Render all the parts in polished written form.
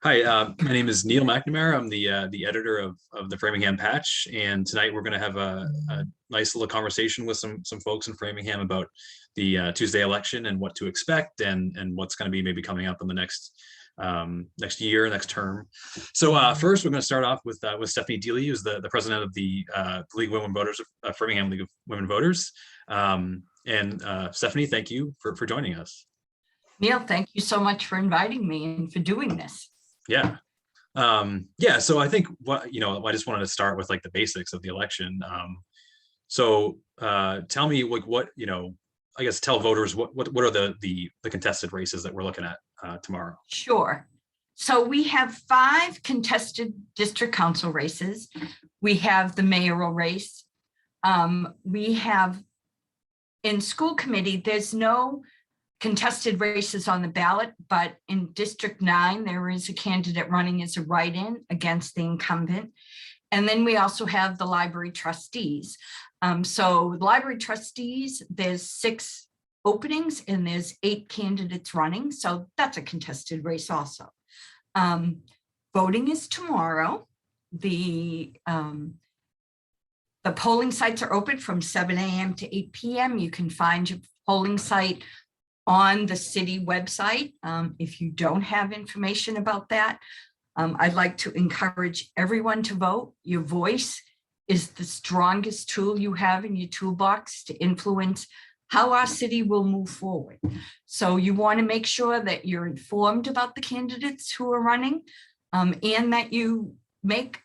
Hi, my name is Neil McNamara. I'm the editor of the Framingham Patch, and tonight we're going to have a nice little conversation with some folks in Framingham about the Tuesday election and what to expect and what's going to be maybe coming up in the next year, next term. So first, we're going to start off with Stephanie Deeley, who's the president of the League of Women Voters, Framingham League of Women Voters. Stephanie, thank you for joining us. Neil, thank you so much for inviting me and for doing this. Yeah. So I think I just wanted to start with like the basics of the election. Tell me I guess tell voters what are the contested races that we're looking at tomorrow. Sure. So we have 5 contested district council races. We have the mayoral race. We have in school committee, there's no contested races on the ballot, but in District 9, there is a candidate running as a write-in against the incumbent. And then we also have the library trustees. So library trustees, there's 6 openings and there's 8 candidates running. So that's a contested race also. Voting is tomorrow. The polling sites are open from 7 a.m. to 8 p.m. You can find your polling site on the city website. If you don't have information about that, I'd like to encourage everyone to vote. Your voice is the strongest tool you have in your toolbox to influence how our city will move forward. So you want to make sure that you're informed about the candidates who are running, and that you take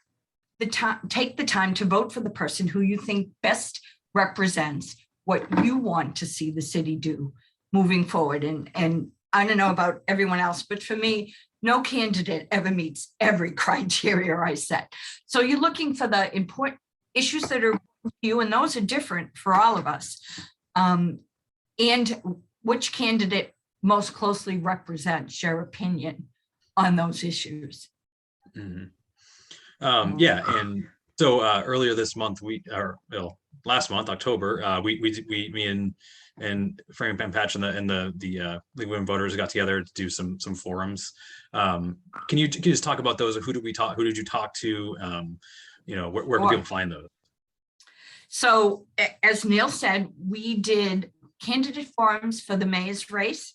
the time to vote for the person who you think best represents what you want to see the city do moving forward. And I don't know about everyone else, but for me, no candidate ever meets every criteria I set. So you're looking for the important issues that are important to you, and those are different for all of us. And which candidate most closely represents your opinion on those issues. Mm-hmm. And so earlier this month, last month, October, me and Framingham Patch and the League of Women Voters got together to do some forums. Can you just talk about those? Who did you talk to? Where can people find those? So as Neil said, we did candidate forums for the mayor's race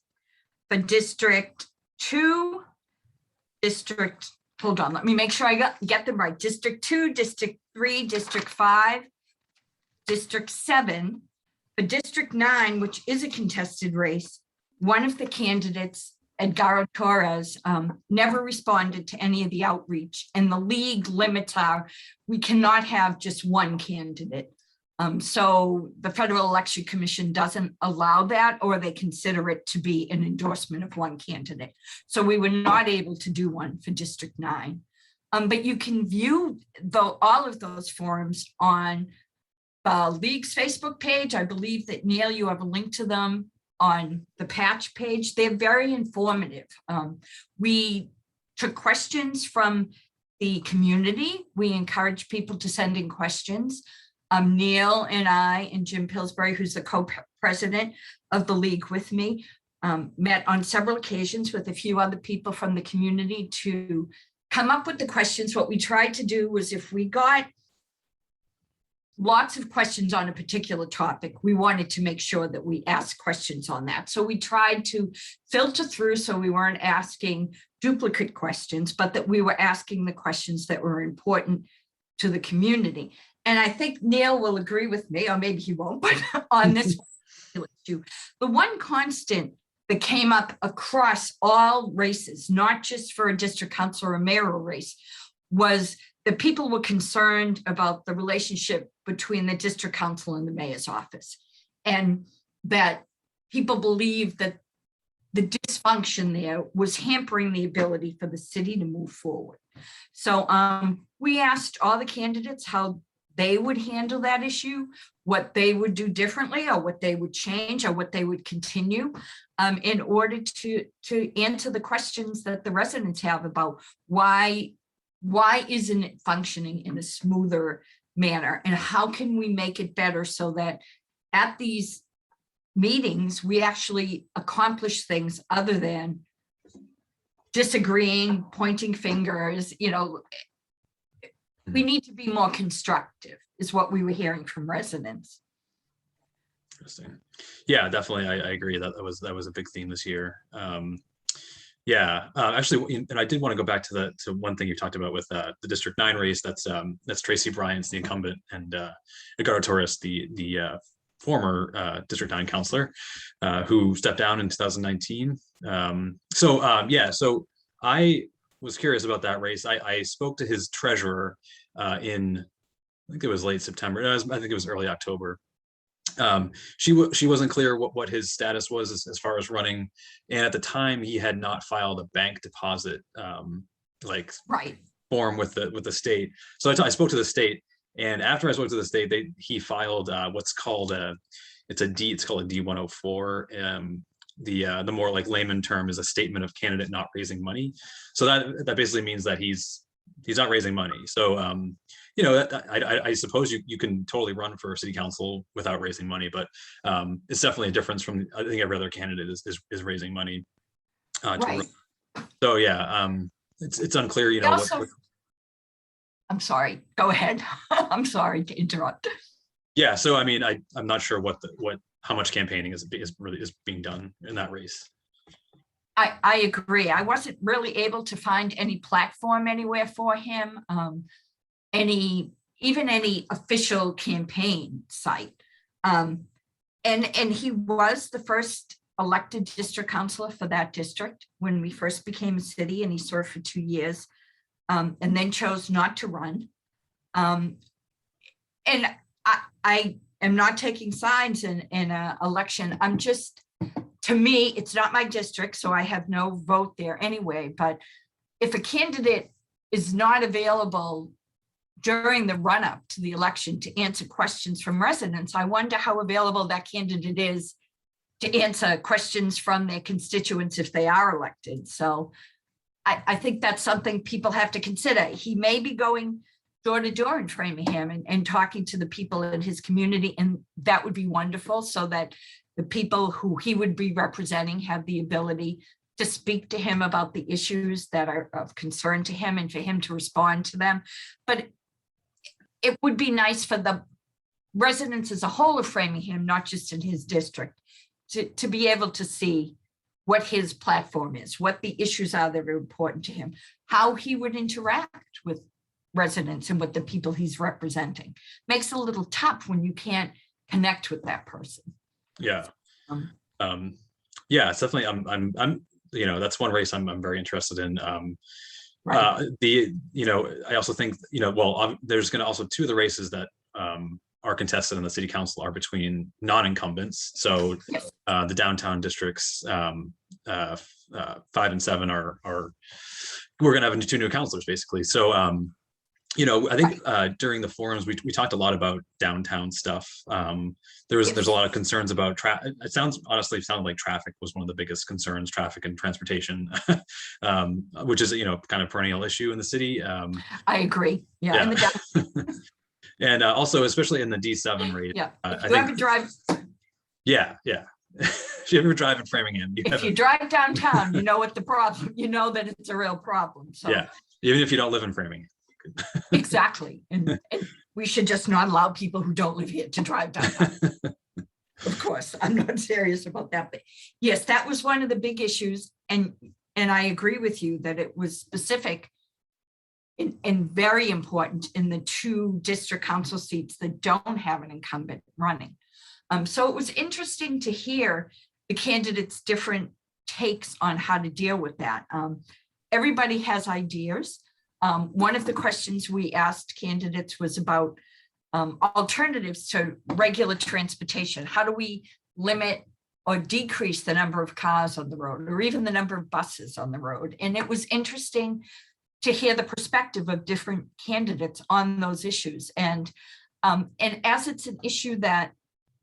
for District 2, hold on, let me make sure I get them right. District 2, District 3, District 5, District 7. For District 9, which is a contested race, one of the candidates, Edgardo Torres, never responded to any of the outreach, and the league limits we cannot have just one candidate. So the Federal Election Commission doesn't allow that, or they consider it to be an endorsement of one candidate. So we were not able to do one for District 9. But you can view all of those forums on the League's Facebook page. I believe that, Neil, you have a link to them on the Patch page. They're very informative. We took questions from the community. We encourage people to send in questions. Neil and I and Jim Pillsbury, who's the co-president of the League with me, met on several occasions with a few other people from the community to come up with the questions. What we tried to do was, if we got lots of questions on a particular topic, we wanted to make sure that we asked questions on that. So we tried to filter through so we weren't asking duplicate questions, but that we were asking the questions that were important to the community. And I think Neil will agree with me, or maybe he won't, but on this issue, the one constant that came up across all races, not just for a district council or a mayoral race, was that people were concerned about the relationship between the district council and the mayor's office, and that people believed that the dysfunction there was hampering the ability for the city to move forward. So we asked all the candidates how they would handle that issue, what they would do differently, or what they would change, or what they would continue in order to answer the questions that the residents have about why isn't it functioning in a smoother manner, and how can we make it better so that at these meetings we actually accomplish things other than disagreeing, pointing fingers, we need to be more constructive is what we were hearing from residents. Interesting. Yeah, definitely. I agree that was a big theme this year. Actually, and I did want to go back to one thing you talked about with the District 9 race. That's Tracy Bryant's the incumbent, and Edgardo Torres, the former District 9 counselor, who stepped down in 2019. So I was curious about that race. I spoke to his treasurer in, I think it was late September. I think it was early October. She wasn't clear what his status was as far as running, and at the time he had not filed a bank deposit form with the state. So I spoke to the state, and after I spoke to the state, he filed what's called it's called a D-104. The more like layman term is a statement of candidate not raising money. So that basically means that he's not raising money. So I suppose you can totally run for city council without raising money, but it's definitely a difference from, I think, every other candidate is raising money. Right. So yeah, it's unclear. I'm sorry. Go ahead. I'm sorry to interrupt. Yeah. So I mean, I'm not sure how much campaigning is being done in that race. I agree. I wasn't really able to find any platform anywhere for him, any official campaign site. And he was the first elected district councilor for that district when we first became a city, and he served for 2 years, and then chose not to run. And I am not taking sides in an election. To me, it's not my district, so I have no vote there anyway. But if a candidate is not available during the run-up to the election to answer questions from residents, I wonder how available that candidate is to answer questions from their constituents if they are elected. So I think that's something people have to consider. He may be going door to door in Framingham and talking to the people in his community, and that would be wonderful, so that the people who he would be representing have the ability to speak to him about the issues that are of concern to him and for him to respond to them. But it would be nice for the residents as a whole of Framingham, not just in his district, to be able to see what his platform is, what the issues are that are important to him, how he would interact with residents and with the people he's representing. Makes it a little tough when you can't connect with that person. Yeah. It's definitely, I'm that's one race I'm very interested in. Right. I also think, there's going to also two of the races that are contested in the city council are between non-incumbents. So yes. The downtown districts 5 and 7 are we're going to have 2 new councilors basically. So I think during the forums we talked a lot about downtown stuff. There's a lot of concerns about traffic. It sounded like traffic was one of the biggest concerns, traffic and transportation, which is kind of perennial issue in the city. I agree. Yeah. And also, especially in the D7 race. Yeah. If you ever drive. Yeah. If you ever drive in Framingham. If you drive downtown, you know what the problem. You know that it's a real problem. So yeah, even if you don't live in Framingham. Exactly. And we should just not allow people who don't live here to drive downtown. Of course, I'm not serious about that. But yes, that was one of the big issues. And I agree with you that it was specific and very important in the 2 district council seats that don't have an incumbent running. So it was interesting to hear the candidates' different takes on how to deal with that. Everybody has ideas. One of the questions we asked candidates was about alternatives to regular transportation. How do we limit or decrease the number of cars on the road, or even the number of buses on the road? And it was interesting to hear the perspective of different candidates on those issues. And as it's an issue that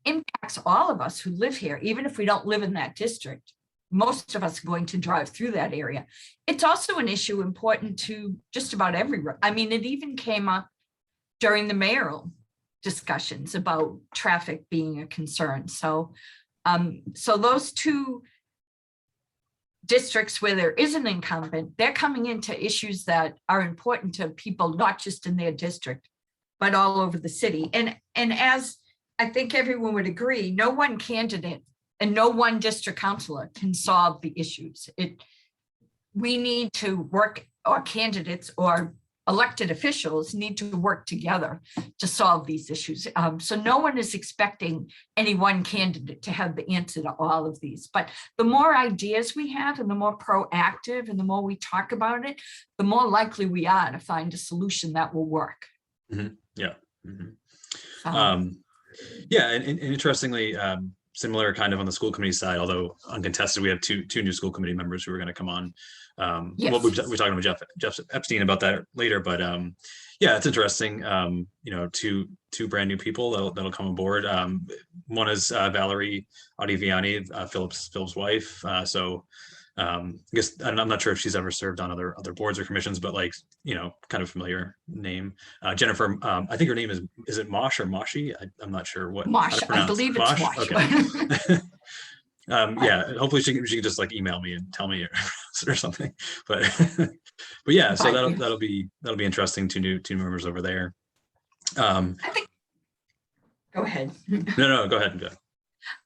impacts all of us who live here, even if we don't live in that district, most of us are going to drive through that area. It's also an issue important to just about everywhere. I mean, it even came up during the mayoral discussions about traffic being a concern. So those two districts where there is an incumbent, they're coming into issues that are important to people, not just in their district, but all over the city. And as I think everyone would agree, no one candidate and no one district councilor can solve the issues. We need to work, or candidates or elected officials need to work together to solve these issues. So no one is expecting any one candidate to have the answer to all of these. But the more ideas we have and the more proactive and the more we talk about it, the more likely we are to find a solution that will work. Mm-hmm. Yeah. Mm-hmm. Yeah, and interestingly, similar kind of on the school committee side, although uncontested, we have two new school committee members who are going to come on. Yes. Well, we're talking with Jeff Epstein about that later, but yeah, it's interesting. Two brand new people that'll come aboard. One is Valerie Adiviani, Philip's wife. I guess I'm not sure if she's ever served on other boards or commissions, but kind of familiar name. Jennifer, I think her name is it Mosh or Moshi? I'm not sure what. Mosh, I believe it's Mosh. Okay. Yeah, hopefully she can just email me and tell me or something. But yeah, so that'll be interesting. Two new members over there. I think. Go ahead. No, go ahead.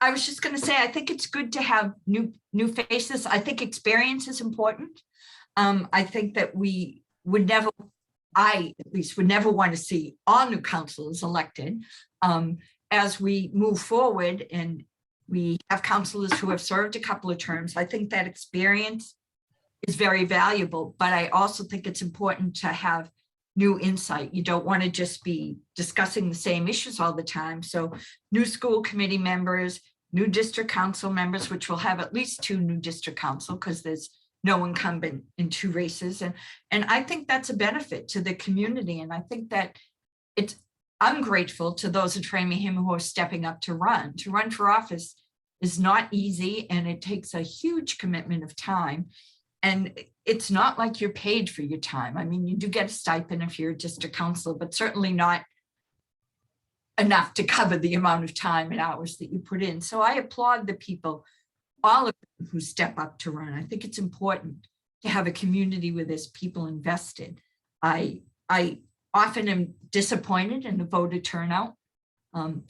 I was just going to say, I think it's good to have new faces. I think experience is important. I think that I at least would never want to see all new councilors elected. As we move forward and we have councilors who have served a couple of terms, I think that experience is very valuable, but I also think it's important to have new insight. You don't want to just be discussing the same issues all the time. So new school committee members, new district council members, which will have at least 2 new district council because there's no incumbent in 2 races. And I think that's a benefit to the community. And I think that I'm grateful to those in Framingham who are stepping up to run. To run for office is not easy, and it takes a huge commitment of time. And it's not like you're paid for your time. I mean, you do get a stipend if you're a district council, but certainly not enough to cover the amount of time and hours that you put in. So I applaud the people, all of them who step up to run. I think it's important to have a community where there's people invested. I often am disappointed in the voter turnout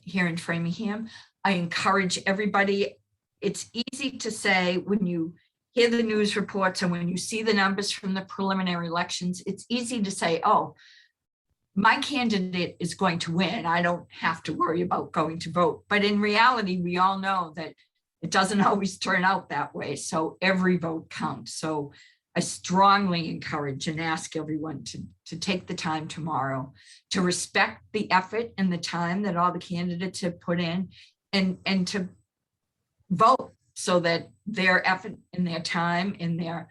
here in Framingham. I encourage everybody. It's easy to say when you hear the news reports and when you see the numbers from the preliminary elections, it's easy to say, oh, my candidate is going to win. I don't have to worry about going to vote. But in reality, we all know that it doesn't always turn out that way. So every vote counts. So I strongly encourage and ask everyone to take the time tomorrow to respect the effort and the time that all the candidates have put in and to vote so that their effort and their time and their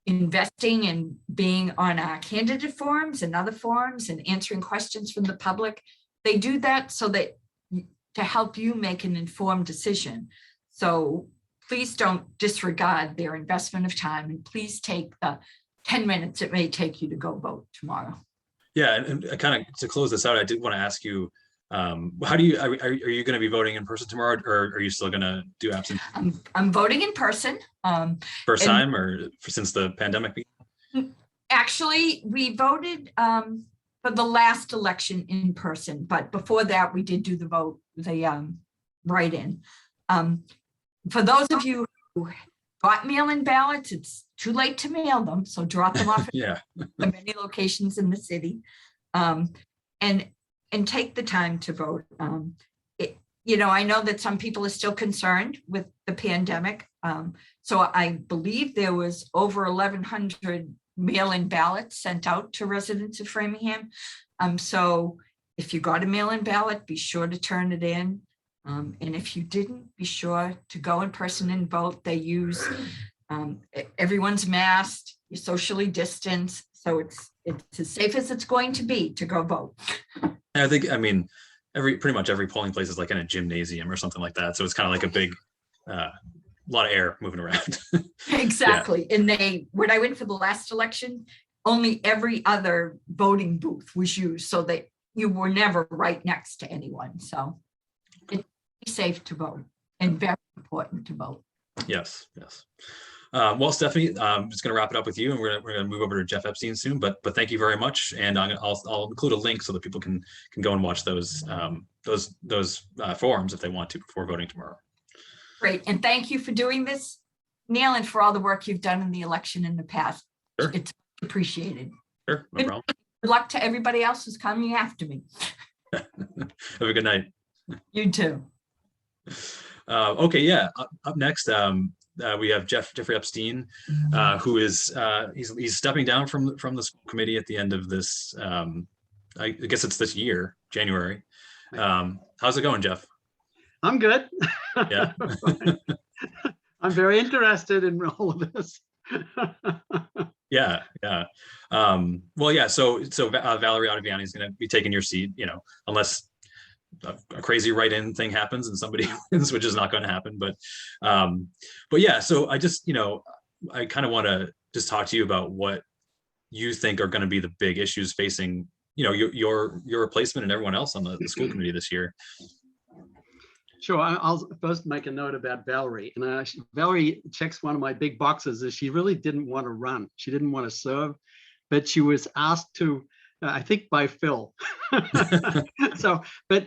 investing and being on our candidate forums and other forums and answering questions from the public, they do that so that to help you make an informed decision. So please don't disregard their investment of time, and please take the 10 minutes it may take you to go vote tomorrow. Yeah, and kind of to close this out, I did want to ask you, how do you, are you going to be voting in person tomorrow, or are you still going to do absentee? I'm voting in person. First time, or since the pandemic began? Actually, we voted for the last election in person, but before that we did do the write-in. For those of you who got mail-in ballots, it's too late to mail them, so drop them off yeah. at many locations in the city, and take the time to vote. I know that some people are still concerned with the pandemic, so I believe there was over 1,100 mail-in ballots sent out to residents of Framingham. So if you got a mail-in ballot, be sure to turn it in. And if you didn't, be sure to go in person and vote. They use everyone's masked, you're socially distanced, so it's as safe as it's going to be to go vote. I think, pretty much every polling place is like in a gymnasium or something like that. So it's kind of like a big, lot of air moving around. Exactly. Yeah. And when I went for the last election, only every other voting booth was used so that you were never right next to anyone. So it's safe to vote and very important to vote. Yes. Well, Stephanie, I'm just going to wrap it up with you, and we're going to move over to Jeff Epstein soon. But thank you very much, and I'll include a link so that people can go and watch those forums if they want to before voting tomorrow. Great, and thank you for doing this, Neil, and for all the work you've done in the election in the past. Sure. It's appreciated. Sure, no problem. Good luck to everybody else who's coming after me. Have a good night. You too. Okay, yeah. Up next, we have Geoffrey Epstein, who is he's stepping down from the school committee at the end of this. I guess it's this year, January. How's it going, Jeff? I'm good. Yeah. I'm very interested in all of this. Yeah. Well, yeah. So Valerie Ottaviani is going to be taking your seat, unless a crazy write-in thing happens and somebody wins, which is not going to happen. But yeah. So I just, I kind of want to just talk to you about what you think are going to be the big issues facing, your replacement and everyone else on the school committee this year. Sure. I'll first make a note about Valerie. And Valerie checks one of my big boxes is she really didn't want to run. She didn't want to serve, but she was asked to, I think by Phil. So, but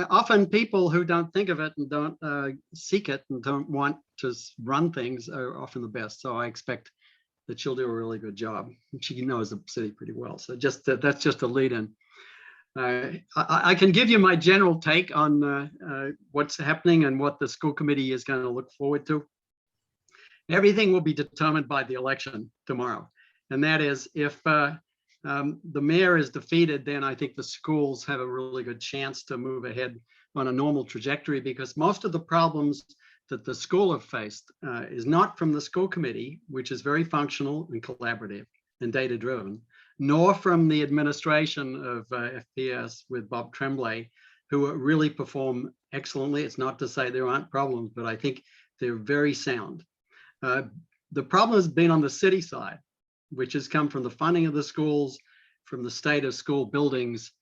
often people who don't think of it and don't seek it and don't want to run things are often the best. So I expect that she'll do a really good job. She knows the city pretty well. So that's just a lead in. I can give you my general take on what's happening and what the school committee is going to look forward to. Everything will be determined by the election tomorrow. And that is if the mayor is defeated, then I think the schools have a really good chance to move ahead on a normal trajectory, because most of the problems that the school have faced is not from the school committee, which is very functional and collaborative and data driven, nor from the administration of FPS with Bob Tremblay, who really perform excellently. It's not to say there aren't problems, but I think they're very sound. The problem has been on the city side, which has come from the funding of the schools, from the state of school buildings,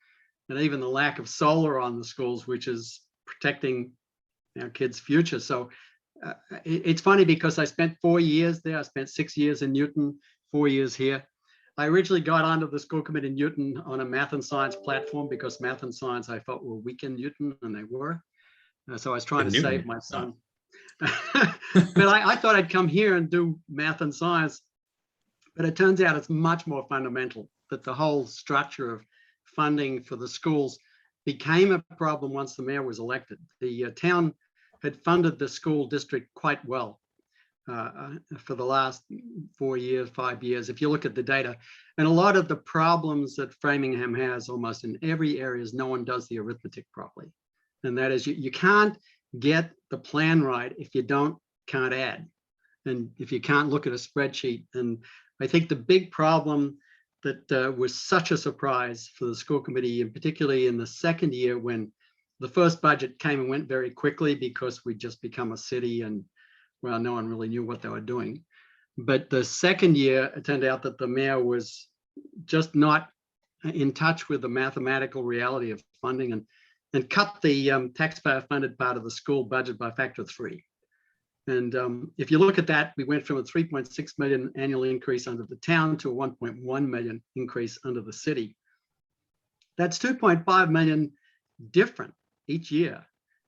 and even the lack of solar on the schools, which is protecting our kids' future. So it's funny because I spent 4 years there. I spent 6 years in Newton, 4 years here. I originally got onto the school committee in Newton on a math and science platform because math and science I felt were weak in Newton, and they were. So I was trying to save my son. But I thought I'd come here and do math and science. But it turns out it's much more fundamental, that the whole structure of funding for the schools became a problem once the mayor was elected. The town had funded the school district quite well for the last 4 years, 5 years, if you look at the data. And a lot of the problems that Framingham has almost in every area is no one does the arithmetic properly. And that is you can't get the plan right if you can't add. And if you can't look at a spreadsheet. And I think the big problem that was such a surprise for the school committee, and particularly in the second year when the first budget came and went very quickly because we'd just become a city and, well, no one really knew what they were doing. But the second year, it turned out that the mayor was just not in touch with the mathematical reality of funding and cut the taxpayer funded part of the school budget by a factor of 3. And if you look at that, we went from a 3.6 million annual increase under the town to a 1.1 million increase under the city. That's 2.5 million different each year.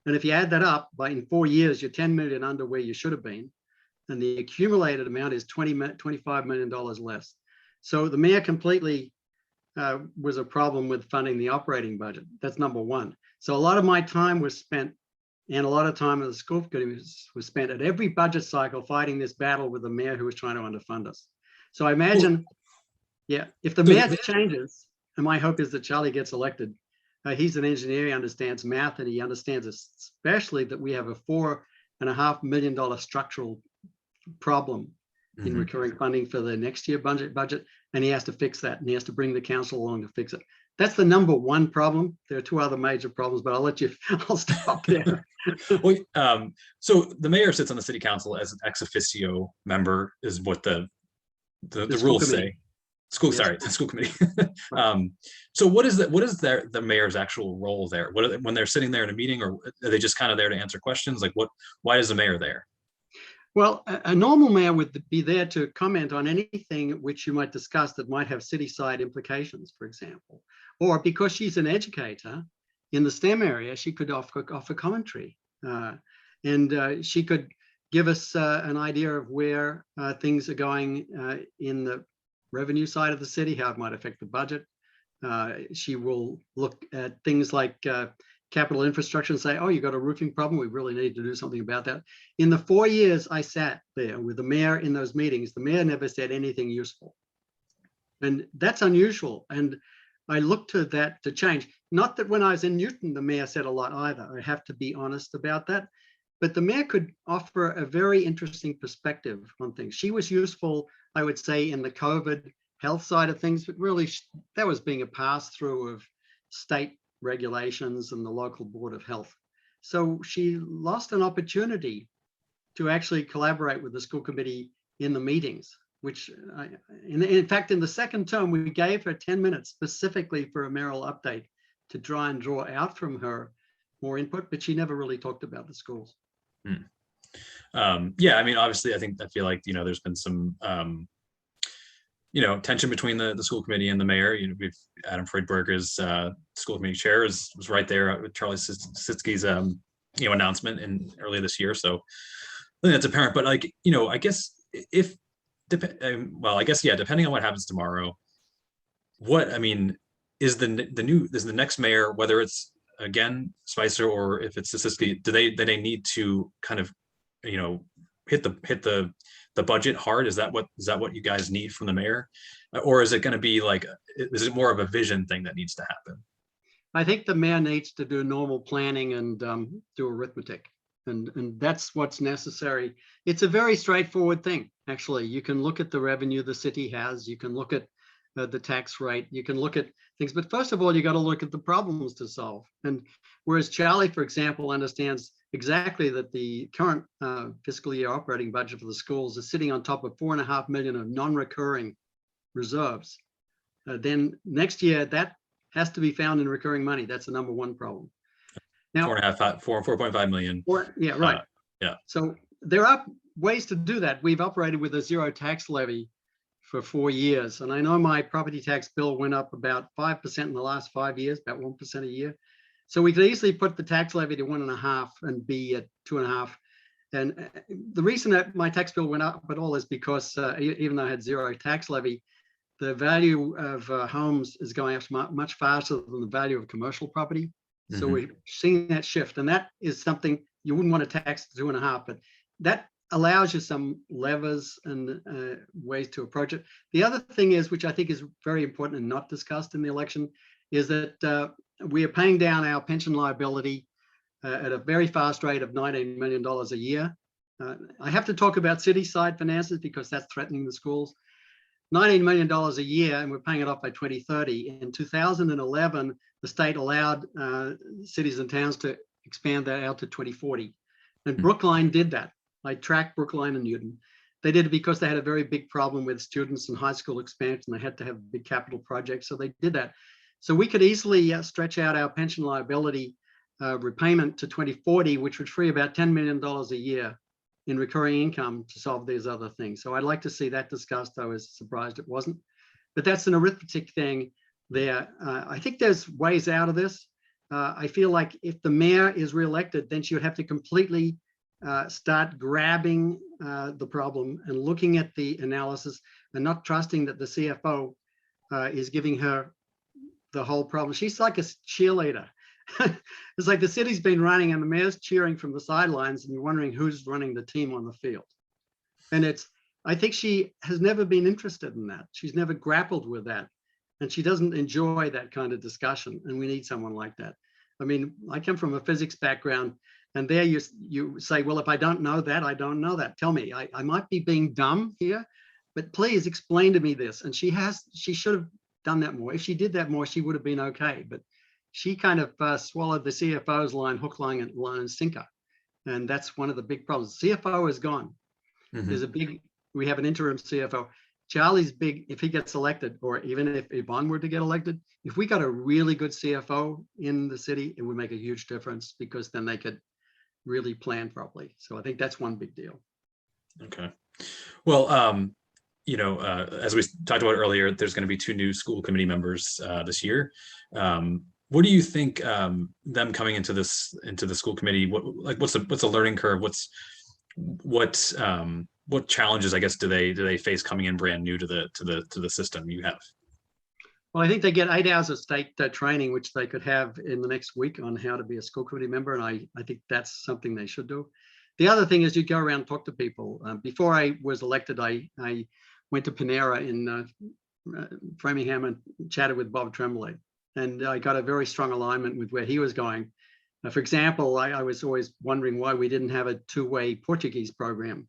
And if you add that up, in 4 years, you're 10 million under where you should have been. And the accumulated amount is $25 million less. So the mayor completely was a problem with funding the operating budget. That's number one. So a lot of my time was spent, and a lot of time of the school committee was spent at every budget cycle fighting this battle with the mayor who was trying to underfund us. So I imagine, yeah, if the mayor changes, and my hope is that Charlie gets elected, he's an engineer, he understands math, and he understands especially that we have a $4.5 million structural problem in recurring funding for the next year budget, and he has to fix that, and he has to bring the council along to fix it. That's the number one problem. There are 2 other major problems, but I'll stop there. Well, so the mayor sits on the city council as an ex officio member, is what the rules say. The school committee. So what is the mayor's actual role there? When they're sitting there in a meeting, or are they just kind of there to answer questions? Like why is the mayor there? Well, a normal mayor would be there to comment on anything which you might discuss that might have city-side implications, for example. Or because she's an educator in the STEM area, she could offer commentary. And she could give us an idea of where things are going in the revenue side of the city, how it might affect the budget. She will look at things like capital infrastructure and say, oh, you got a roofing problem, we really need to do something about that. In the 4 years I sat there with the mayor in those meetings, the mayor never said anything useful. And that's unusual. And I look to that to change. Not that when I was in Newton, the mayor said a lot either. I have to be honest about that. But the mayor could offer a very interesting perspective on things. She was useful, I would say, in the COVID health side of things, but really that was being a pass through of state regulations and the local board of health. So she lost an opportunity to actually collaborate with the school committee in the meetings, which in fact, in the second term, we gave her 10 minutes specifically for a mayoral update to try and draw out from her more input, but she never really talked about the schools. Yeah, I mean, obviously, I feel like, there's been some, tension between the school committee and the mayor. Adam Friedberger's school committee chair was right there with Charlie Sitsky's, announcement in early this year. So I think that's apparent. But I guess depending on what happens tomorrow, is the next mayor, whether it's again Spicer or if it's Sitsky, do they need to kind of hit the budget hard? Is that what you guys need from the mayor, or is it going to be is it more of a vision thing that needs to happen? I think the mayor needs to do normal planning and do arithmetic, and that's what's necessary. It's a very straightforward thing, actually. You can look at the revenue the city has, you can look at the tax rate, you can look at things, but first of all, you got to look at the problems to solve. And whereas Charlie, for example, understands exactly that the current fiscal year operating budget for the schools is sitting on top of $4.5 million of non-recurring reserves, then next year that has to be found in recurring money. That's the number one problem. Now, 4.5 million. Yeah, right. Yeah. So there are ways to do that. We've operated with a zero tax levy for 4 years. And I know my property tax bill went up about 5% in the last 5 years, about 1% a year. So we could easily put the tax levy to 1.5 and be at 2.5. And the reason that my tax bill went up at all is because even though I had zero tax levy, the value of homes is going up much faster than the value of commercial property. So we're seeing that shift. And that is something you wouldn't want to tax 2.5, but that allows you some levers and ways to approach it. The other thing is, which I think is very important and not discussed in the election, is that we are paying down our pension liability at a very fast rate of $19 million a year. I have to talk about city side finances because that's threatening the schools. $19 million a year, and we're paying it off by 2030. In 2011, the state allowed cities and towns to expand that out to 2040. And Brookline did that. I tracked Brookline and Newton. They did it because they had a very big problem with students and high school expansion. They had to have big capital projects, so they did that. So we could easily stretch out our pension liability repayment to 2040, which would free about $10 million a year in recurring income to solve these other things. So I'd like to see that discussed. I was surprised it wasn't, but that's an arithmetic thing there. I think there's ways out of this. I feel like if the mayor is reelected, then she would have to completely start grabbing the problem and looking at the analysis and not trusting that the CFO is giving her the whole problem. She's like a cheerleader. It's like the city's been running and the mayor's cheering from the sidelines and you're wondering who's running the team on the field. And I think she has never been interested in that. She's never grappled with that. And she doesn't enjoy that kind of discussion. And we need someone like that. I mean, I come from a physics background, and there you say, well, if I don't know that, I don't know that. Tell me, I might be being dumb here, but please explain to me this. And she should have done that more. If she did that more, she would have been okay. But she kind of swallowed the CFO's line, hook, line, and sinker. And that's one of the big problems. CFO is gone. We have an interim CFO. Charlie's big, if he gets elected, or even if Yvonne were to get elected, if we got a really good CFO in the city, it would make a huge difference because then they could really plan properly. So I think that's one big deal. Okay. Well, as we talked about earlier, there's going to be 2 new school committee members this year. What do you think them coming into the school committee? What's the learning curve? What challenges, I guess, do they face coming in brand new to the system you have? Well, I think they get 8 hours of state training, which they could have in the next week on how to be a school committee member. And I think that's something they should do. The other thing is you go around and talk to people. Before I was elected, I went to Panera in Framingham and chatted with Bob Tremblay. And I got a very strong alignment with where he was going. For example, I was always wondering why we didn't have a 2-way Portuguese program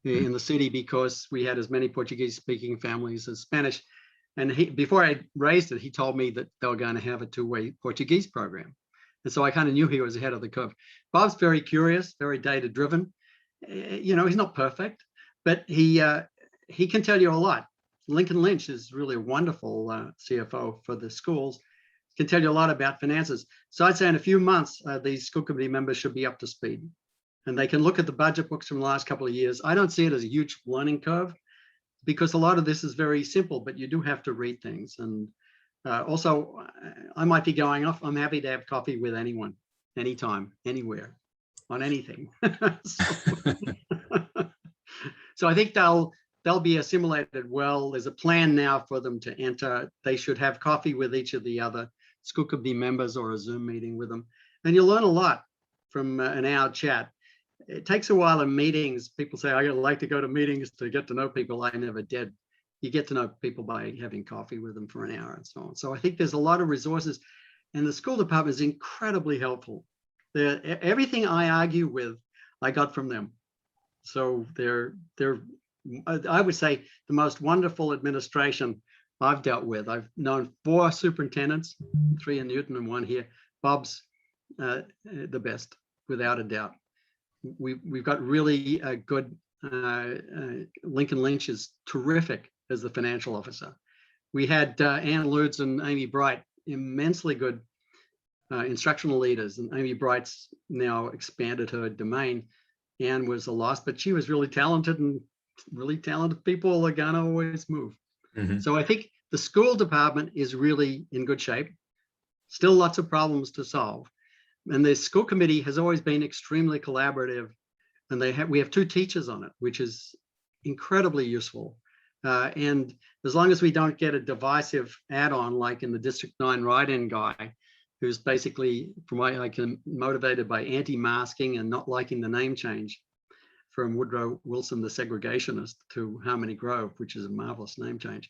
in the city, because we had as many Portuguese speaking families as Spanish. And before I raised it, he told me that they were going to have a 2-way Portuguese program. And so I kind of knew he was ahead of the curve. Bob's very curious, very data driven. He's not perfect, but he can tell you a lot. Lincoln Lynch is really a wonderful CFO for the schools, can tell you a lot about finances. So I'd say in a few months, these school committee members should be up to speed. And they can look at the budget books from the last couple of years. I don't see it as a huge learning curve, because a lot of this is very simple, but you do have to read things. And also, I might be going off. I'm happy to have coffee with anyone, anytime, anywhere, on anything. So I think they'll be assimilated well. There's a plan now for them to enter. They should have coffee with each of the other school committee members or a Zoom meeting with them. And you'll learn a lot from an hour chat. It takes a while in meetings. People say, I like to go to meetings to get to know people. I never did. You get to know people by having coffee with them for an hour and so on. So I think there's a lot of resources, and the school department is incredibly helpful. Everything I argue with, I got from them. So they're I would say the most wonderful administration I've dealt with. I've known 4 superintendents, 3 in Newton and 1 here. Bob's the best, without a doubt. We've got really a good, Lincoln Lynch is terrific as the financial officer. We had Ann Ludes and Amy Bright, immensely good instructional leaders, and Amy Bright's now expanded her domain. Ann was a loss, but she was really talented, and really talented people are gonna always move. Mm-hmm. So I think the school department is really in good shape. Still lots of problems to solve. And the school committee has always been extremely collaborative, and we have 2 teachers on it, which is incredibly useful. And as long as we don't get a divisive add-on like in the District 9 write-in guy, who's basically, from what I can, motivated by anti-masking and not liking the name change from Woodrow Wilson, the segregationist, to Harmony Grove, which is a marvelous name change.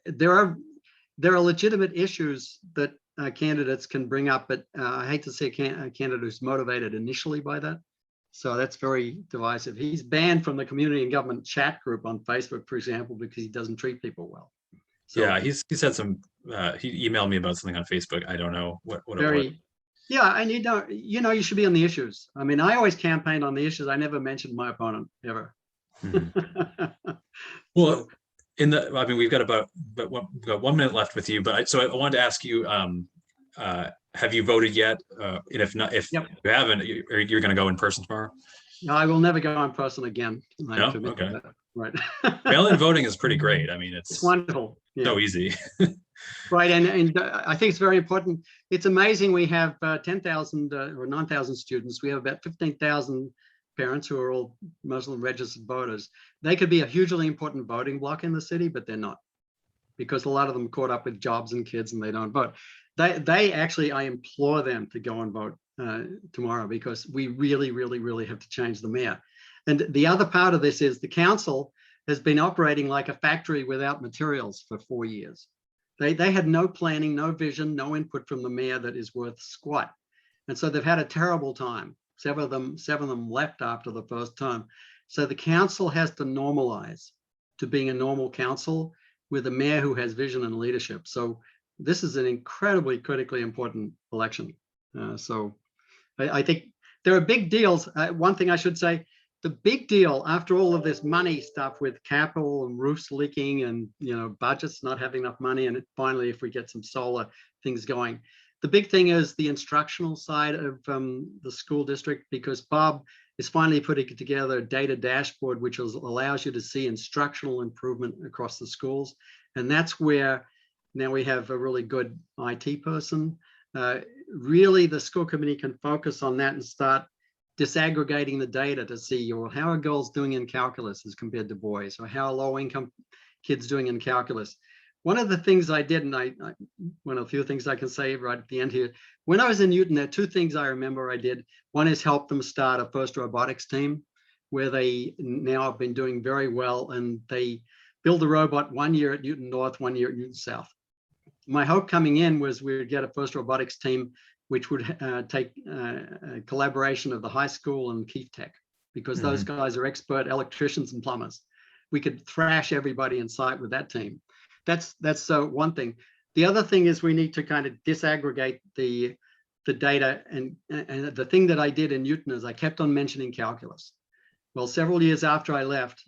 There are legitimate issues that candidates can bring up, but I hate to see a candidate who's motivated initially by that. So that's very divisive. He's banned from the community and government chat group on Facebook, for example, because he doesn't treat people well. So, yeah, he's had some, he emailed me about something on Facebook. I don't know what it was. Yeah, and you should be on the issues. I mean, I always campaigned on the issues. I never mentioned my opponent, ever. Mm-hmm. Well, we've got we've got 1 minute left with you, but I wanted to ask you, have you voted yet? And if not, if yep. You haven't, you're going to go in person tomorrow? No, I will never go in person again. No? Okay. Right. Mail-in voting is pretty great. I mean, it's wonderful. Yeah. So easy. Right, and I think it's very important. It's amazing we have 10,000 or 9,000 students. We have about 15,000 parents who are all Muslim registered voters. They could be a hugely important voting bloc in the city, but they're not, because a lot of them are caught up with jobs and kids and they don't vote. They actually, I implore them to go and vote tomorrow, because we really, really, really have to change the mayor. And the other part of this is the council has been operating like a factory without materials for 4 years. They had no planning, no vision, no input from the mayor that is worth squat. And so they've had a terrible time. 7 of them left after the first term. So the council has to normalize to being a normal council with a mayor who has vision and leadership. So this is an incredibly critically important election. So I think there are big deals. One thing I should say, the big deal after all of this money stuff with capital and roofs leaking and budgets not having enough money, and finally if we get some solar things going, the big thing is the instructional side of the school district, because Bob is finally putting together a data dashboard, which allows you to see instructional improvement across the schools. And that's where now we have a really good IT person. Really, the school committee can focus on that and start disaggregating the data to see, well, how are girls doing in calculus as compared to boys, or how are low-income kids doing in calculus. One of the things I did, and one of the few things I can say right at the end here, when I was in Newton, there are two things I remember I did. One is help them start a first robotics team, where they now have been doing very well, and they build a robot 1 year at Newton North, 1 year at Newton South. My hope coming in was we would get a first robotics team, which would take a collaboration of the high school and Keith Tech, because those guys are expert electricians and plumbers. We could thrash everybody in sight with that team. That's one thing. The other thing is we need to kind of disaggregate the data. And the thing that I did in Newton is I kept on mentioning calculus. Well, several years after I left,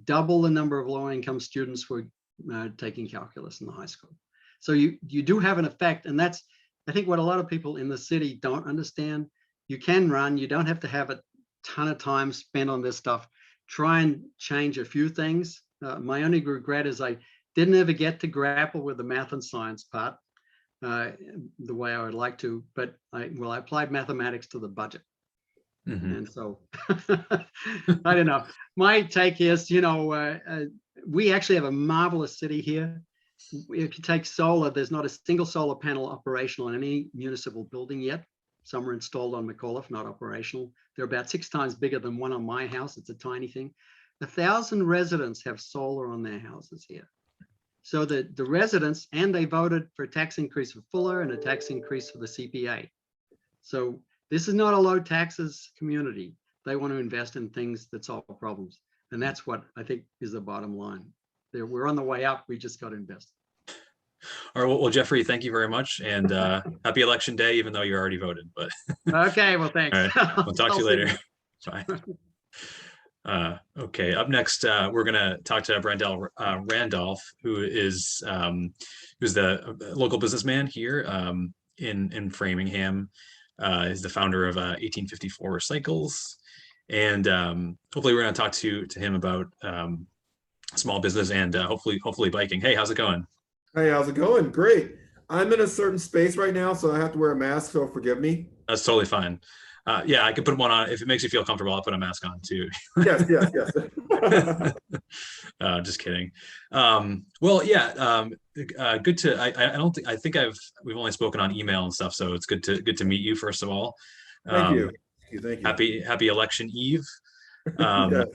double the number of low-income students were taking calculus in the high school. So you do have an effect, and that's, I think, what a lot of people in the city don't understand. You can run, you don't have to have a ton of time spent on this stuff. Try and change a few things. My only regret is I didn't ever get to grapple with the math and science part the way I would like to, but I applied mathematics to the budget. And so I don't know. My take is, we actually have a marvelous city here. If you take solar, there's not a single solar panel operational in any municipal building yet. Some are installed on McAuliffe, not operational. They're about 6 times bigger than one on my house. It's a tiny thing. 1,000 residents have solar on their houses here. So the residents, and they voted for a tax increase for Fuller and a tax increase for the CPA. So this is not a low taxes community. They want to invest in things that solve problems. And that's what I think is the bottom line. We're on the way up. We just got to invest. All right. Well, Geoffrey, thank you very much. And happy election day, even though you already voted. But okay, well, thanks. All right. We'll talk to you later. Bye. Okay, up next, we're going to talk to Brandale Randolph, who's the local businessman here in Framingham. He's the founder of 1854 Cycles. And hopefully we're going to talk to him about small business and hopefully biking. Hey, how's it going? Hey, how's it going? Great. I'm in a certain space right now, so I have to wear a mask, so forgive me. That's totally fine. Yeah, I can put one on. If it makes you feel comfortable, I'll put a mask on too. Yes. Just kidding. Well, yeah, good to, I think we've only spoken on email and stuff, so it's good to meet you, first of all. Thank you. Happy election eve. Yes.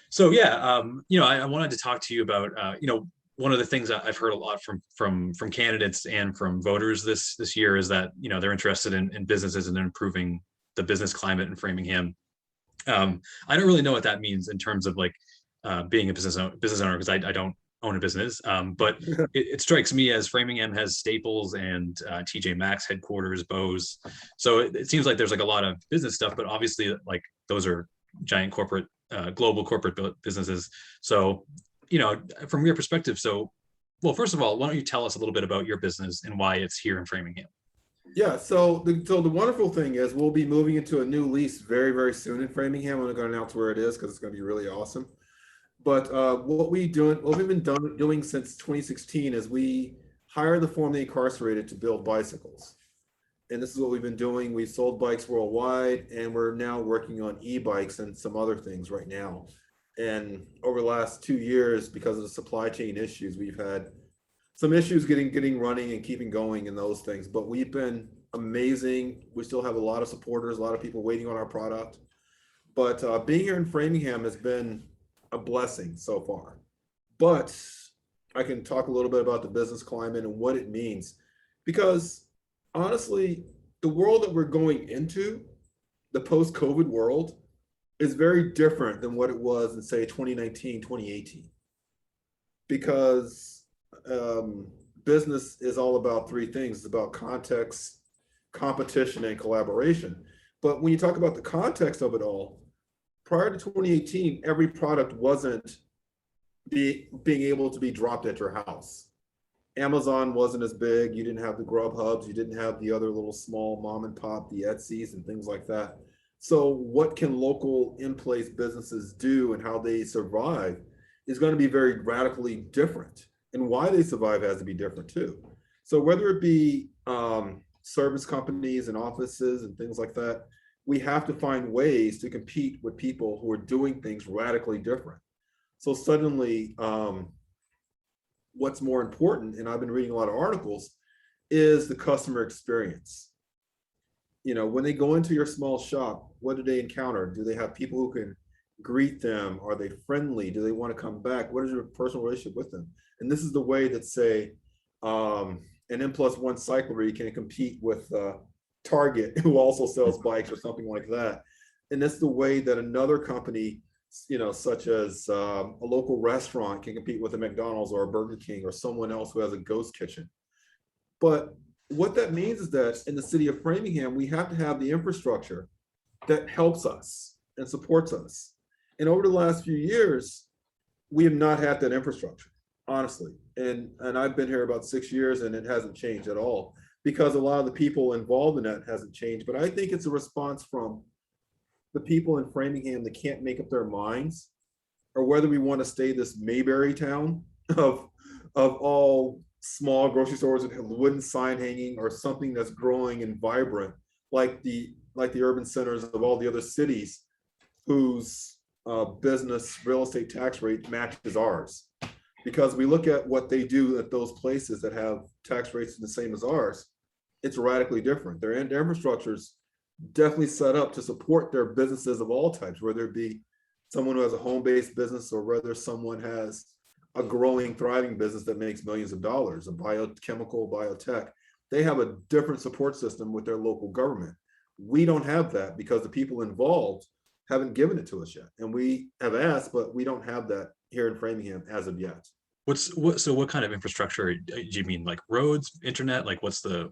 So yeah, I wanted to talk to you about, one of the things that I've heard a lot from candidates and from voters this year is that, they're interested in businesses and improving the business climate in Framingham. I don't really know what that means in terms of like being a business owner, because I don't own a business. But it strikes me as Framingham has Staples and TJ Maxx headquarters, Bose. So it seems like there's like a lot of business stuff, but obviously like those are giant corporate, global corporate businesses. So, from your perspective, well, first of all, why don't you tell us a little bit about your business and why it's here in Framingham? Yeah, so the wonderful thing is we'll be moving into a new lease very, very soon in Framingham. I'm not going to announce where it is because it's going to be really awesome. But what we've been doing since 2016 is we hire the formerly incarcerated to build bicycles. And this is what we've been doing. We've sold bikes worldwide, and we're now working on e-bikes and some other things right now. And over the last 2 years, because of the supply chain issues, we've had some issues getting running and keeping going and those things. But we've been amazing. We still have a lot of supporters, a lot of people waiting on our product. But being here in Framingham has been a blessing so far. But I can talk a little bit about the business climate and what it means. Because honestly, the world that we're going into, the post-COVID world, is very different than what it was in, say, 2019, 2018. Because business is all about 3 things. It's about context, competition, and collaboration. But when you talk about the context of it all, prior to 2018, every product wasn't being able to be dropped at your house. Amazon wasn't as big. You didn't have the Grubhubs. You didn't have the other little small mom and pop, the Etsy's and things like that. So what can local in-place businesses do and how they survive is going to be very radically different. And why they survive has to be different too. So whether it be service companies and offices and things like that, we have to find ways to compete with people who are doing things radically different. So suddenly, what's more important, and I've been reading a lot of articles, is the customer experience. You know, when they go into your small shop, what do they encounter? Do they have people who can greet them? Are they friendly? Do they want to come back? What is your personal relationship with them? And this is the way that, say, an N+1 cyclery can compete with Target, who also sells bikes or something like that. And that's the way that another company, you know, such as a local restaurant can compete with a McDonald's or a Burger King or someone else who has a ghost kitchen. But what that means is that in the city of Framingham, we have to have the infrastructure that helps us and supports us. And over the last few years, we have not had that infrastructure, honestly. And I've been here about 6 years and it hasn't changed at all because a lot of the people involved in that hasn't changed. But I think it's a response from the people in Framingham that can't make up their minds, or whether we want to stay this Mayberry town of all small grocery stores with a wooden sign hanging, or something that's growing and vibrant like the urban centers of all the other cities whose business real estate tax rate matches ours. Because we look at what they do at those places that have tax rates the same as ours, it's radically different. Their infrastructure's definitely set up to support their businesses of all types, whether it be someone who has a home-based business or whether someone has a growing, thriving business that makes millions of dollars, a biochemical, biotech. They have a different support system with their local government. We don't have that because the people involved haven't given it to us yet. And we have asked, but we don't have that here in Framingham as of yet. So what kind of infrastructure do you mean, like roads, internet? Like what are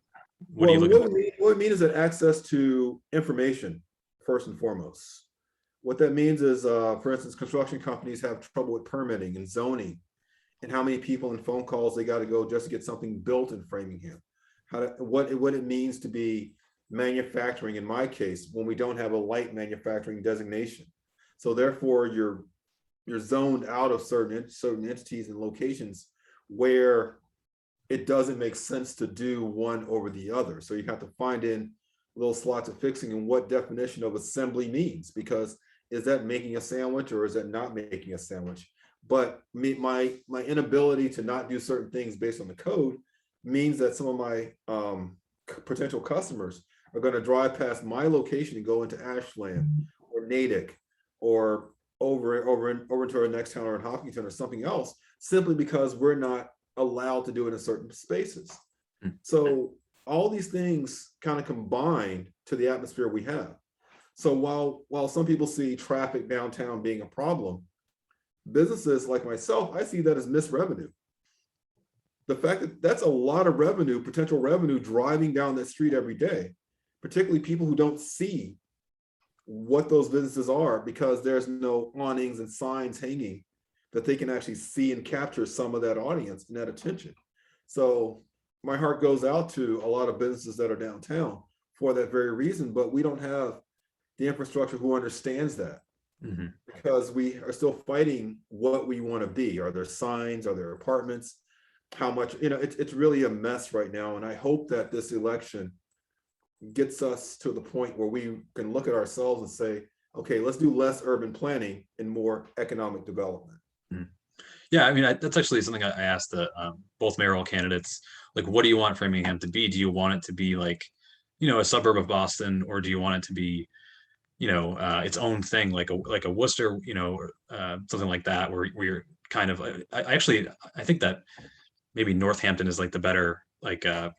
Well, you looking for? what we mean is that access to information, first and foremost. What that means is, for instance, construction companies have trouble with permitting and zoning, and how many people and phone calls they got to go just to get something built in Framingham. What it means to be manufacturing, in my case, when we don't have a light manufacturing designation. So therefore, you're zoned out of certain entities and locations where it doesn't make sense to do one over the other. So you have to find in little slots of fixing and what definition of assembly means, because is that making a sandwich or is that not making a sandwich? But my inability to not do certain things based on the code means that some of my potential customers are going to drive past my location and go into Ashland or Natick or over into our next town or in Hopkinton or something else, simply because we're not allowed to do it in certain spaces. So all these things kind of combine to the atmosphere we have. So while some people see traffic downtown being a problem, businesses like myself, I see that as missed revenue. The fact that that's a lot of revenue, potential revenue, driving down that street every day, particularly people who don't see what those businesses are because there's no awnings and signs hanging that they can actually see and capture some of that audience and that attention. So my heart goes out to a lot of businesses that are downtown for that very reason, but we don't have the infrastructure who understands that. Mm-hmm. Because we are still fighting what we want to be. Are there signs? Are there apartments? How much, it's really a mess right now. And I hope that this election gets us to the point where we can look at ourselves and say, okay, let's do less urban planning and more economic development. Yeah, I mean, that's actually something I asked both mayoral candidates, like, what do you want Framingham to be? Do you want it to be like, a suburb of Boston, or do you want it to be, its own thing, like a Worcester, something like that, where you're kind of, I think that maybe Northampton is like the better,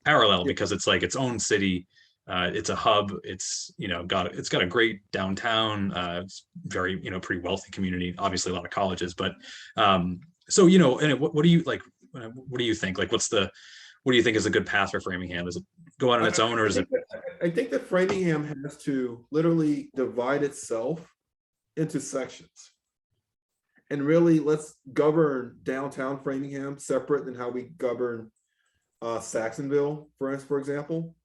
parallel, because it's like its own city. It's a hub. It's got a great downtown. It's very pretty wealthy community. Obviously, a lot of colleges. But so and what do you like? What do you think? Like, what do you think is a good path for Framingham? Is it go out on its own, or is it? I think that Framingham has to literally divide itself into sections, and really let's govern downtown Framingham separate than how we govern Saxonville, for example,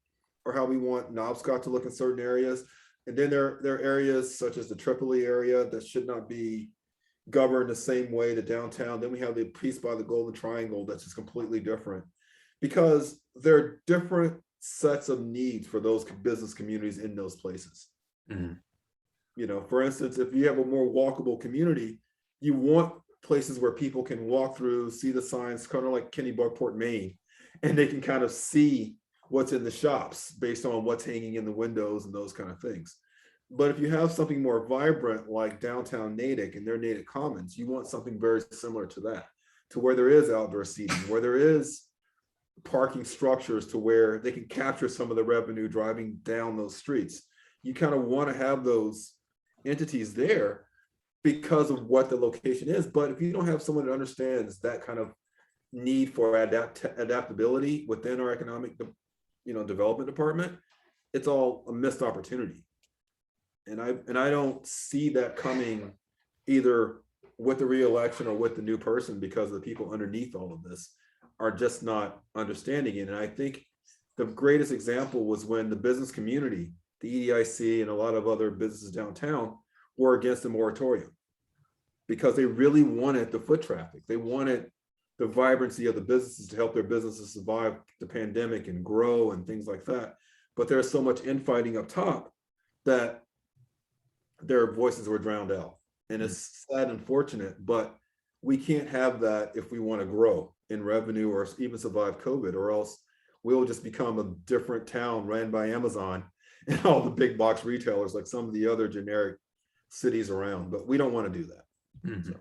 or how we want Knobscott to look in certain areas. And then there are areas such as the Tripoli area that should not be governed the same way to downtown. Then we have the piece by the Golden Triangle that's just completely different, because there are different sets of needs for those business communities in those places. Mhm. You know, for instance, if you have a more walkable community, you want places where people can walk through, see the signs, kind of like Kennebunkport, Maine, and they can kind of see what's in the shops based on what's hanging in the windows and those kind of things. But if you have something more vibrant like downtown Natick and their Natick Commons, you want something very similar to that, to where there is outdoor seating, where there is parking structures to where they can capture some of the revenue driving down those streets. You kind of want to have those entities there because of what the location is. But if you don't have someone that understands that kind of need for adaptability within our economic, development department, it's all a missed opportunity. And I don't see that coming either with the re-election or with the new person, because the people underneath all of this are just not understanding it. And I think the greatest example was when the business community, the EDIC and a lot of other businesses downtown, were against the moratorium, because they really wanted the foot traffic. They wanted the vibrancy of the businesses to help their businesses survive the pandemic and grow and things like that. But there's so much infighting up top that their voices were drowned out. And it's sad and unfortunate, but we can't have that if we want to grow in revenue or even survive COVID, or else we'll just become a different town ran by Amazon and all the big box retailers like some of the other generic cities around. But we don't want to do that. Mhm. So.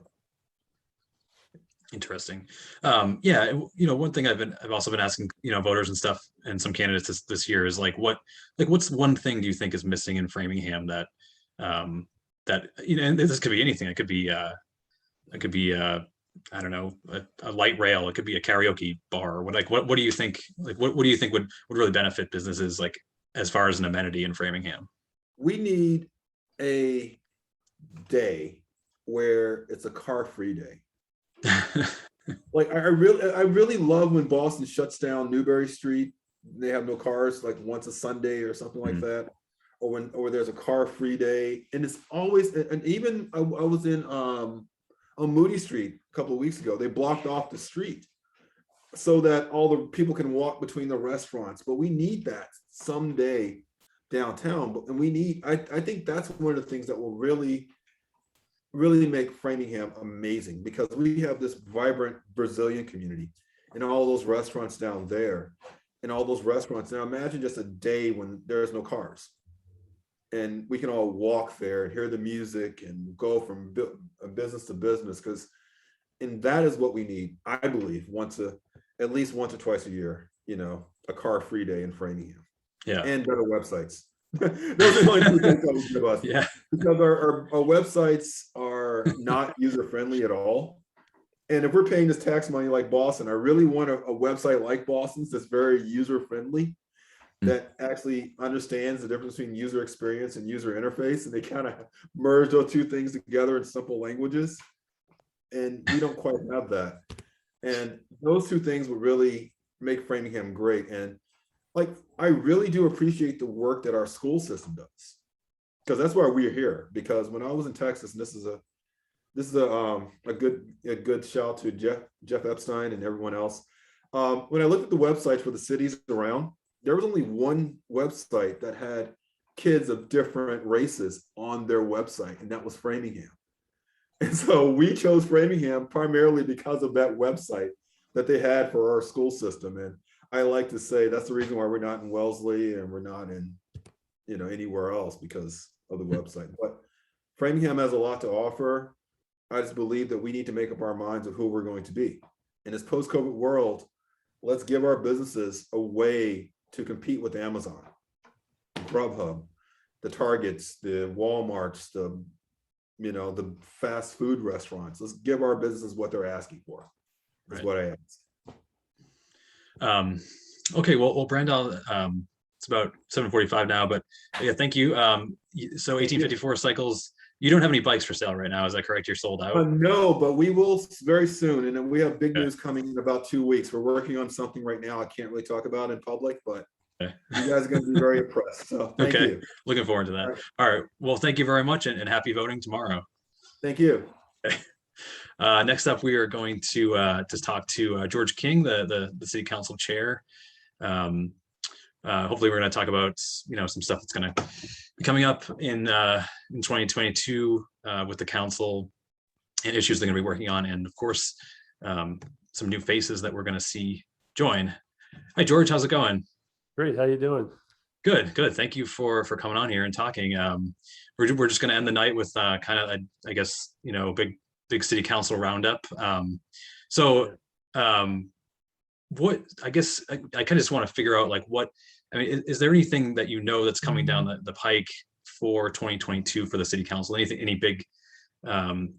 Interesting. One thing I've also been asking, voters and stuff and some candidates this year is what's one thing do you think is missing in Framingham that, and this could be anything. It could be I don't know, a light rail. It could be a karaoke bar. What do you think? What do you think would really benefit businesses, as far as an amenity in Framingham? We need a day where it's a car-free day. I really love when Boston shuts down Newbury Street. They have no cars, like once a Sunday or something like that, or there's a car-free day. And it's always, and even I was in on Moody Street a couple of weeks ago. They blocked off the street so that all the people can walk between the restaurants. But we need that someday downtown. And I think that's one of the things that will really make Framingham amazing, because we have this vibrant Brazilian community and all those restaurants down there and all those restaurants. Now imagine just a day when there's no cars and we can all walk there and hear the music and go from business to business, and that is what we need, I believe, at least once or twice a year, a car-free day in Framingham. Yeah. And better websites. Those are the only two things I would give us. Yeah. Because our websites are not user-friendly at all. And if we're paying this tax money like Boston, I really want a website like Boston's that's very user-friendly, that actually understands the difference between user experience and user interface. And they kind of merge those two things together in simple languages. And we don't quite have that. And those two things would really make Framingham great. And I really do appreciate the work that our school system does, because that's why we're here. Because when I was in Texas, and this is a good shout to Jeff Epstein and everyone else. When I looked at the websites for the cities around, there was only one website that had kids of different races on their website, and that was Framingham. And so we chose Framingham primarily because of that website that they had for our school system. And I like to say that's the reason why we're not in Wellesley and we're not in, anywhere else, because of the website. But Framingham has a lot to offer. I just believe that we need to make up our minds of who we're going to be. In this post-COVID world, let's give our businesses a way to compete with Amazon, Grubhub, the Targets, the Walmarts, the fast food restaurants. Let's give our businesses what they're asking for. That's what I ask. Okay, well, Brandale, it's about 7:45 now, but yeah, thank you. So 1854 cycles, you don't have any bikes for sale right now, is that correct? You're sold out? No, but we will very soon. And then we have big news coming in about 2 weeks. We're working on something right now I can't really talk about in public, but Okay. You guys are going to be very impressed. So thank Okay. you. Looking forward to that. All right. All right. Well, thank you very much, and happy voting tomorrow. Thank you. Next up, we are going to talk to George King, the City Council Chair. Hopefully, we're going to talk about some stuff that's going to be coming up in 2022 with the council and issues they're going to be working on, and of course, some new faces that we're going to see join. Hi, George. How's it going? Great. How you doing? Good, good. Thank you for coming on here and talking. We're just going to end the night with kind of I guess big city council roundup. What I guess I kind of just want to figure out is there anything that that's coming down the pike for 2022 for the city council? Any big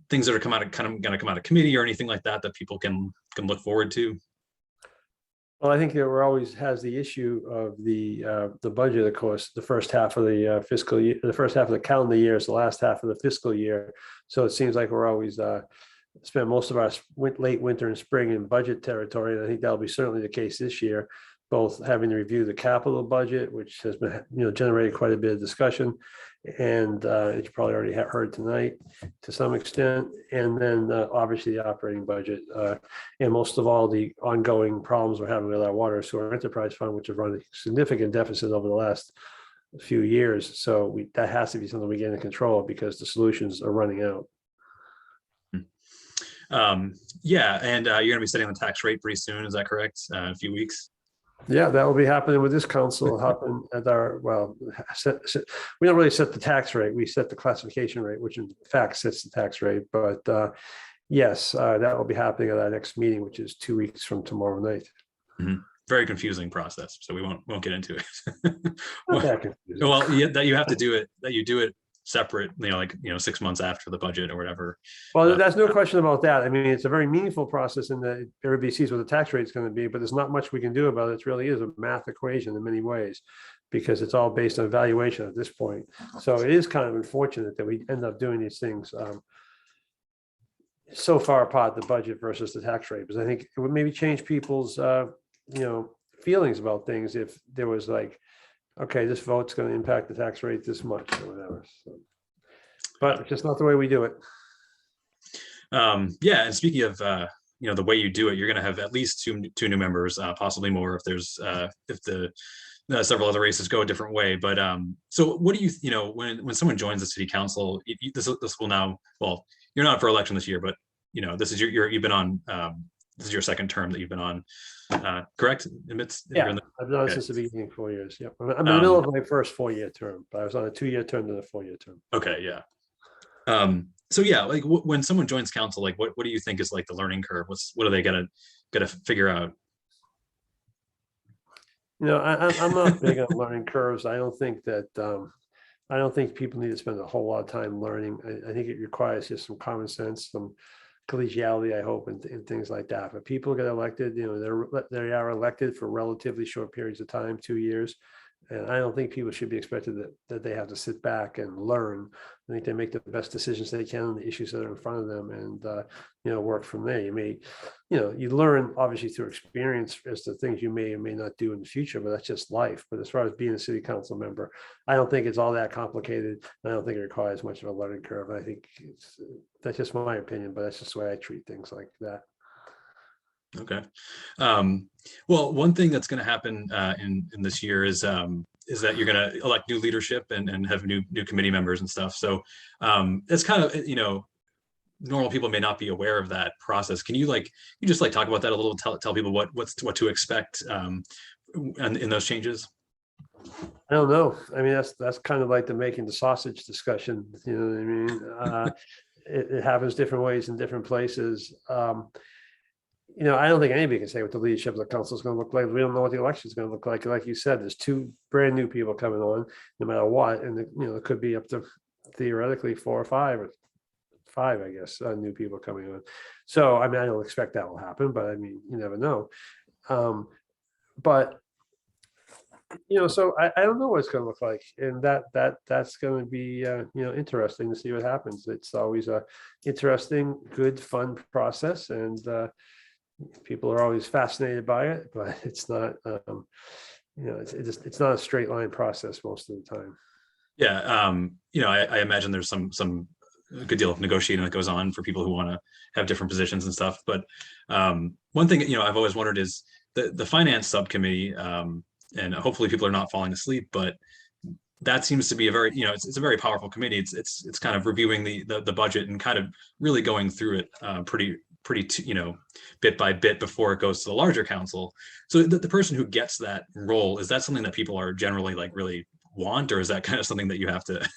things that are going to come out of committee or anything like that people can look forward to? Well, I think there always has the issue of the budget. Of course, the first half of the fiscal year, the first half of the calendar year is the last half of the fiscal year. So it seems like we're always spend most of our late winter and spring in budget territory. And I think that'll be certainly the case this year, both having to review the capital budget, which has been generated quite a bit of discussion, and you probably already have heard tonight to some extent, and then obviously the operating budget, and most of all the ongoing problems we're having with our water sewer enterprise fund, which have run a significant deficit over the last few years. So that has to be something we get into control because the solutions are running out. Yeah, and you're going to be setting the tax rate pretty soon. Is that correct? In a few weeks. Yeah, that will be happening with this council. It'll happen at we don't really set the tax rate. We set the classification rate, which in fact sets the tax rate. But yes, that will be happening at our next meeting, which is 2 weeks from tomorrow night. Mm-hmm. Very confusing process, so we won't get into it. Not that confusing. Well, yeah, that you have to do it. That you do it separate, 6 months after the budget or whatever. Well, there's no question about that. I mean, it's a very meaningful process in that everybody sees what the tax rate is going to be, but there's not much we can do about it. It really is a math equation in many ways because it's all based on valuation at this point. So it is kind of unfortunate that we end up doing these things so far apart, the budget versus the tax rate, because I think it would maybe change people's feelings about things if there was like, okay, this vote's going to impact the tax rate this much or whatever. So, but it's just not the way we do it. Yeah, and speaking of the way you do it, you're going to have at least two new members, possibly more if there's if the several other races go a different way. But so what do you when someone joins the city council, this will now, well, you're not for election this year, but this is you've been on. This is your second term that you've been on, correct? Yeah, I've done it since the beginning, 4 years. Yeah, I'm in the middle of my first 4-year term, but I was on a 2-year term to the 4-year term. Okay, yeah. So yeah, like when someone joins council, like what do you think is like the learning curve? What are they gonna figure out? I'm not big on learning curves. I don't think people need to spend a whole lot of time learning. I think it requires just some common sense, some collegiality, I hope, and things like that. But people get elected, they are elected for relatively short periods of time, 2 years. And I don't think people should be expected that they have to sit back and learn. I think they make the best decisions they can on the issues that are in front of them and, work from there. You may, you learn obviously through experience as to things you may or may not do in the future, but that's just life. But as far as being a city council member, I don't think it's all that complicated. I don't think it requires much of a learning curve. I think that's just my opinion, but that's just the way I treat things like that. Okay. Well, one thing that's going to happen in this year is that you're going to elect new leadership and have new committee members and stuff. So it's kind of, normal people may not be aware of that process. Can you just talk about that a little, tell people what to expect in those changes? I don't know. I mean, that's kind of like the making the sausage discussion. You know what I mean? It happens different ways in different places. I don't think anybody can say what the leadership of the council is going to look like. We don't know what the election is going to look like. Like you said, there's 2 brand new people coming on, no matter what, and it could be up to theoretically 4 or 5, I guess, new people coming on. So I mean, I don't expect that will happen, but I mean, you never know. But so I don't know what it's going to look like, and that's going to be interesting to see what happens. It's always a interesting, good, fun process, and people are always fascinated by it, but it's not it's not a straight line process most of the time. Yeah, I imagine there's some a good deal of negotiating that goes on for people who want to have different positions and stuff. But one thing, I've always wondered is the finance subcommittee, and hopefully people are not falling asleep, but that seems to be a very, it's a very powerful committee. It's kind of reviewing the budget and kind of really going through it pretty, bit by bit before it goes to the larger council. So the person who gets that role, is that something that people are generally like really want, or is that kind of something that you have to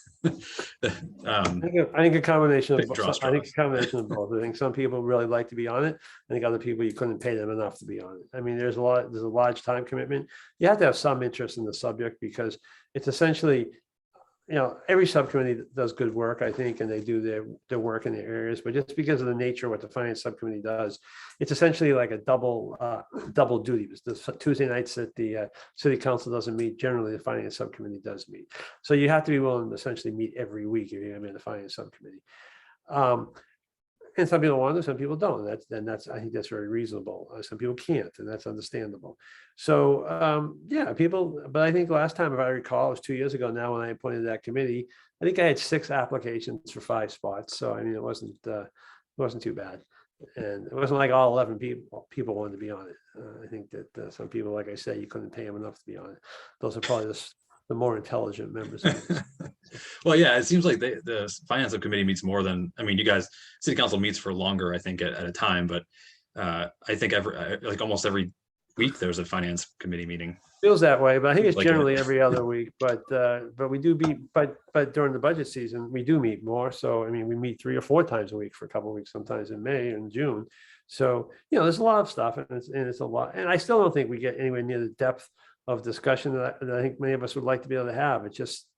I think a combination of draw I think a straws? combination of both. I think some people really like to be on it. I think other people, you couldn't pay them enough to be on it. I mean, there's a large time commitment. You have to have some interest in the subject, because it's essentially, every subcommittee does good work, I think, and they do their work in their areas, but just because of the nature of what the finance subcommittee does, it's essentially like a double duty. The Tuesday nights that the city council doesn't meet, generally the finance subcommittee does meet. So you have to be willing to essentially meet every week if you're going to be in the finance subcommittee. And some people want to, some people don't. That's I think that's very reasonable. Some people can't, and that's understandable. So people. But I think last time, if I recall, it was 2 years ago now when I appointed that committee. I think I had 6 applications for 5 spots. So I mean, it wasn't too bad, and it wasn't like all 11 people wanted to be on it. I think that some people, like I said, you couldn't pay them enough to be on it. Those are probably the more intelligent members. Well, yeah, it seems like the finance subcommittee meets more than, you guys, city council meets for longer, I think, at a time, but I think almost every week there's a finance committee meeting. Feels that way, but I think it's Like generally every other week. But we do meet, but during the budget season, we do meet more. So I mean, we meet 3 or 4 times a week for a couple of weeks, sometimes in May and June. So there's a lot of stuff, and it's a lot. And I still don't think we get anywhere near the depth of discussion that I think many of us would like to be able to have. It's just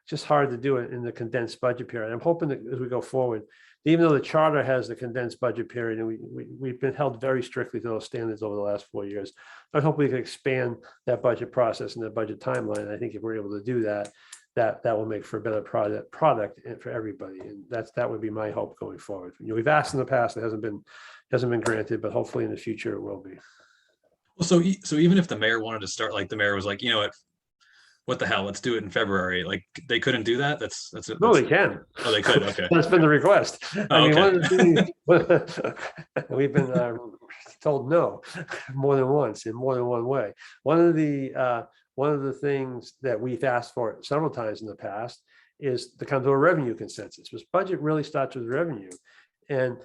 just hard to do it in the condensed budget period. I'm hoping that as we go forward, even though the charter has the condensed budget period, and we've been held very strictly to those standards over the last 4 years, I hope we can expand that budget process and the budget timeline. I think if we're able to do that, that will make for a better product and for everybody. And that would be my hope going forward. We've asked in the past, it hasn't been granted, but hopefully in the future it will be. Well, so even if the mayor wanted to start, like the mayor was like, what the hell, let's do it in February. Like they couldn't do that. That's No, they can. Oh, they could. Okay. That's been the request. I mean, Okay. one of the things we've been told no more than once in more than one way. One of the things that we've asked for several times in the past is to come to a revenue consensus. Because budget really starts with revenue, and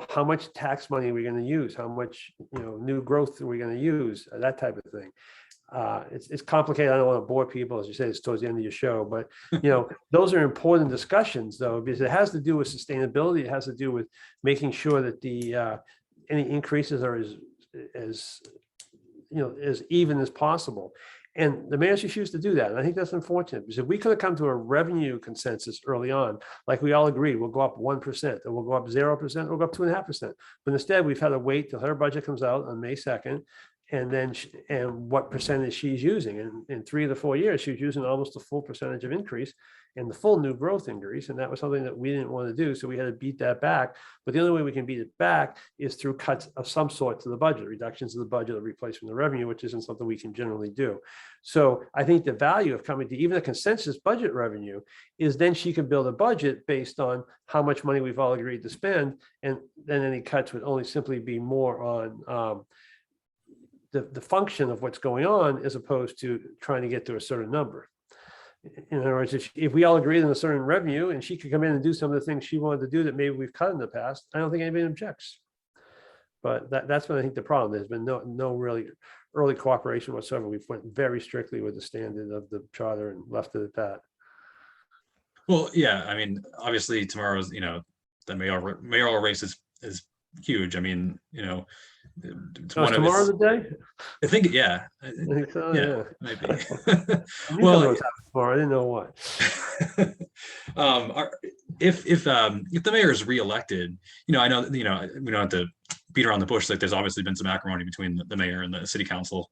how much tax money are we going to use? How much new growth are we going to use? That type of thing. It's complicated. I don't want to bore people, as you say, it's towards the end of your show, but those are important discussions, though, because it has to do with sustainability. It has to do with making sure that the any increases are as even as possible. And the mayor's refused to do that. And I think that's unfortunate, because if we could have come to a revenue consensus early on, like we all agreed, we'll go up 1%, or we'll go up 0%, we'll go up 2.5%. But instead, we've had to wait till her budget comes out on May 2nd. And then, and what percentage she's using. And in 3 of the 4 years, she was using almost a full percentage of increase and the full new growth increase. And that was something that we didn't want to do. So we had to beat that back. But the only way we can beat it back is through cuts of some sort to the budget, reductions to the budget, or replacement of the revenue, which isn't something we can generally do. So I think the value of coming to even a consensus budget revenue is then she can build a budget based on how much money we've all agreed to spend. And then any cuts would only simply be more on the function of what's going on, as opposed to trying to get to a certain number. In other words, if we all agreed on a certain revenue and she could come in and do some of the things she wanted to do that maybe we've cut in the past, I don't think anybody objects. But that's been, I think, the problem. There's been no really early cooperation whatsoever. We've went very strictly with the standard of the charter and left it at that. Well, yeah, I mean, obviously tomorrow's, the mayoral race is huge. I mean, it's one of tomorrow the day? I think, yeah. I think so, Yeah, maybe. Well, tomorrow, I didn't know what. If the mayor is reelected, I know, we don't have to beat around the bush. Like there's obviously been some acrimony between the mayor and the city council.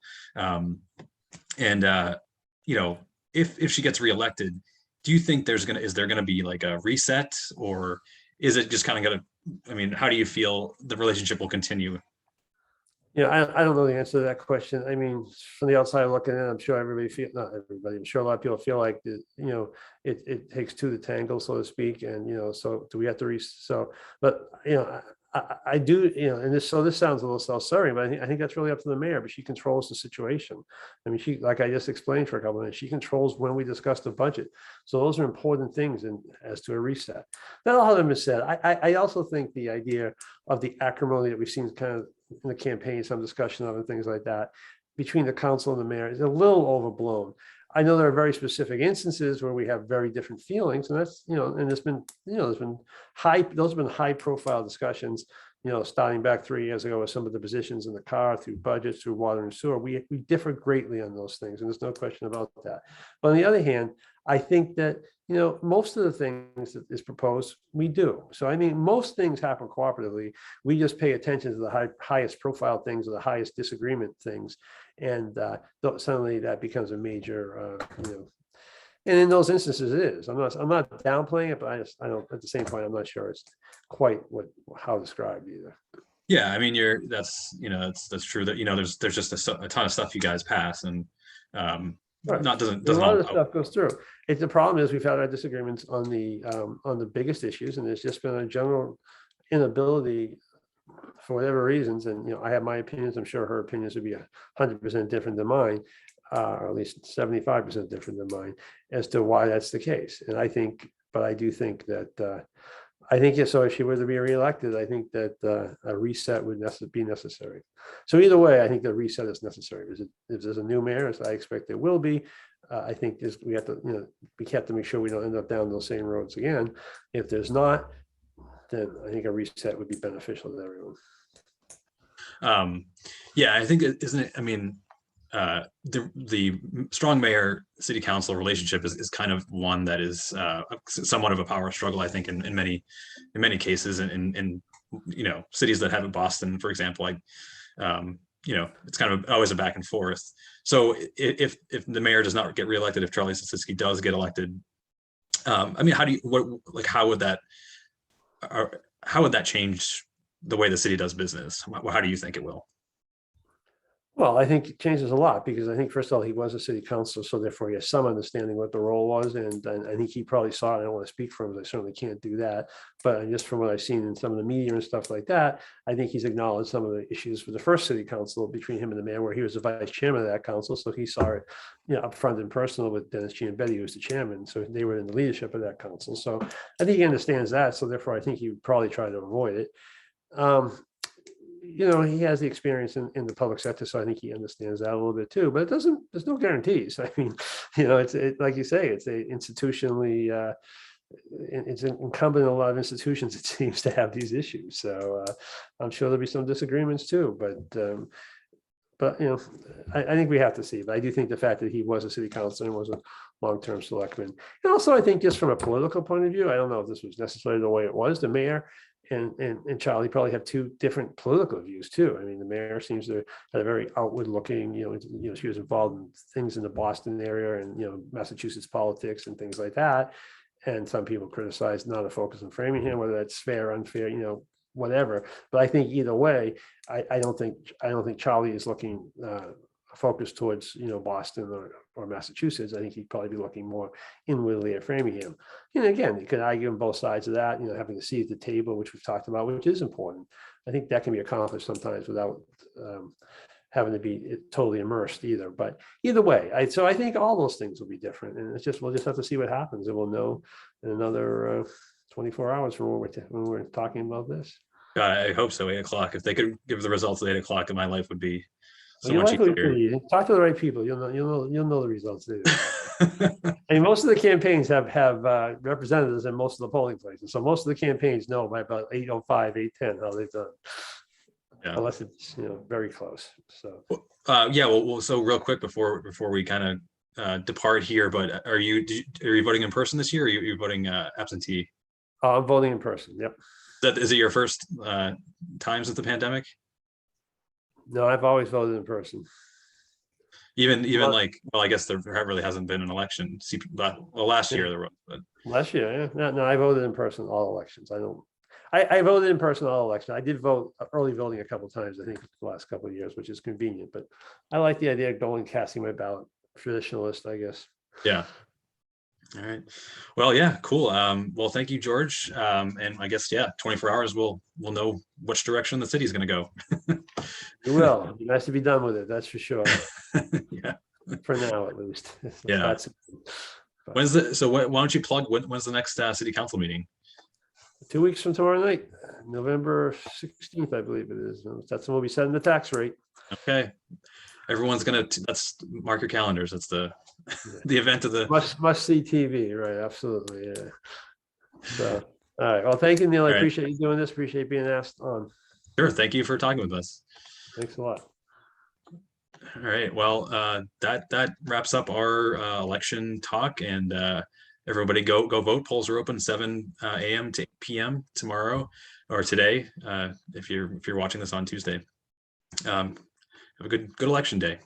If she gets reelected, do you think is there gonna be like a reset, or is it just kind of gonna, how do you feel the relationship will continue? You know, I don't know the answer to that question. I mean, from the outside looking in, I'm sure not everybody, I'm sure a lot of people feel like, it takes two to tangle, so to speak. And, so do we have to but, I do, and this sounds a little self-serving, but I think that's really up to the mayor, but she controls the situation. I mean, like I just explained for a couple of minutes, she controls when we discuss the budget. So those are important things as to a reset. That all having been said, I also think the idea of the acrimony that we've seen kind of in the campaign, some discussion of and things like that between the council and the mayor is a little overblown. I know there are very specific instances where we have very different feelings, and that's, and there's been high profile discussions, starting back 3 years ago with some of the positions in the car, through budgets, through water and sewer. We differ greatly on those things, and there's no question about that. But on the other hand, I think that, most of the things that is proposed, we do. So, I mean, most things happen cooperatively. We just pay attention to the highest profile things or the highest disagreement things. And suddenly that becomes a major, and in those instances it is. I'm not downplaying it, but I don't, at the same point, I'm not sure it's quite how described either. Yeah, I mean, that's true that, there's just a ton of stuff you guys pass, and Right. doesn't A lot all of stuff goes through. The problem is we've had our disagreements on the biggest issues, and there's just been a general inability for whatever reasons. And I have my opinions. I'm sure her opinions would be 100% different than mine, or at least 75% different than mine, as to why that's the case. And I do think that if she were to be reelected, I think that a reset would be necessary. So either way, I think the reset is necessary. If there's a new mayor, as I expect there will be, I think we have to make sure we don't end up down those same roads again. If there's not, then I think a reset would be beneficial to everyone. Yeah, I think isn't it? I mean, the strong mayor city council relationship is kind of one that is somewhat of a power struggle, I think, in many cases, in cities that have it, Boston, for example, it's kind of always a back and forth. So if the mayor does not get reelected, if Charlie Sisitsky does get elected, I mean, how would that change the way the city does business? How do you think it will? Well, I think it changes a lot, because I think, first of all, he was a city councilor, so therefore he has some understanding what the role was, and I think he probably saw it. I don't want to speak for him, I certainly can't do that, but just from what I've seen in some of the media and stuff like that, I think he's acknowledged some of the issues with the first city council between him and the mayor, where he was the vice chairman of that council, so he saw it, up front and personal with Dennis Giambetti, who was the chairman, so they were in the leadership of that council. So I think he understands that, so therefore I think he would probably try to avoid it. He has the experience in the public sector, so I think he understands that a little bit too, but there's no guarantees. I mean, it's like you say, it's institutionally, it's incumbent in a lot of institutions, it seems, to have these issues. So I'm sure there'll be some disagreements too, but I think we have to see. But I do think the fact that he was a city councilor and was a long-term selectman, and also I think just from a political point of view, I don't know if this was necessarily the way it was. The mayor and Charlie probably have two different political views too. I mean, the mayor seems to have a very outward looking, she was involved in things in the Boston area and, Massachusetts politics and things like that. And some people criticize not a focus on Framingham, whether that's fair, unfair, whatever. But I think either way, I don't think Charlie is looking focused towards, Boston or Massachusetts. I think he'd probably be looking more inwardly at Framingham. And again, you could argue on both sides of that, having a seat at the table, which we've talked about, which is important. I think that can be accomplished sometimes without having to be totally immersed either. But either way, I think all those things will be different. And we'll just have to see what happens, and we'll know in another 24 hours from when we're talking about this. I hope so. 8 o'clock. If they could give the results at 8 o'clock, then my life would be so You much like what easier. you talk to the right people. You'll know the results. I mean, most of the campaigns have representatives in most of the polling places, so most of the campaigns know by about 8:05, 8:10 how they've done. Yeah. Unless it's very close. So yeah. Well, so real quick before we kind of depart here, but are you voting in person this year, or are you voting absentee? I'm voting in person. Yep. Is it your first time since the pandemic? No, I've always voted in person. Even I guess there really hasn't been an election. Well, last year there was. But... Last year, yeah. No, I voted in person all elections. I voted in person all election. I did vote early voting a couple of times, I think the last couple of years, which is convenient, but I like the idea of going casting my ballot. Traditionalist, I guess. Yeah. All right. Well, yeah, cool. Well, thank you, George. And I guess, yeah, 24 hours, we'll know which direction the city's going to go. It will. It'd be nice to be done with it. That's for sure. Yeah. For now, at least. Yeah. That's- Why don't you plug, when's the next city council meeting? 2 weeks from tomorrow night, November 16th, I believe it is. That's when we'll be setting the tax rate. Okay. Everyone's that's mark your calendars. That's the event of the. Must see TV, right? Absolutely, yeah. So, all right. Well, thank you, Neil. I All right. appreciate you doing this. Appreciate being asked on. Sure. Thank you for talking with us. Thanks a lot. All right. Well, that wraps up our election talk, and everybody go vote. Polls are open 7 a.m. to 8 p.m. tomorrow or today. If you're watching this on Tuesday. Have a good election day.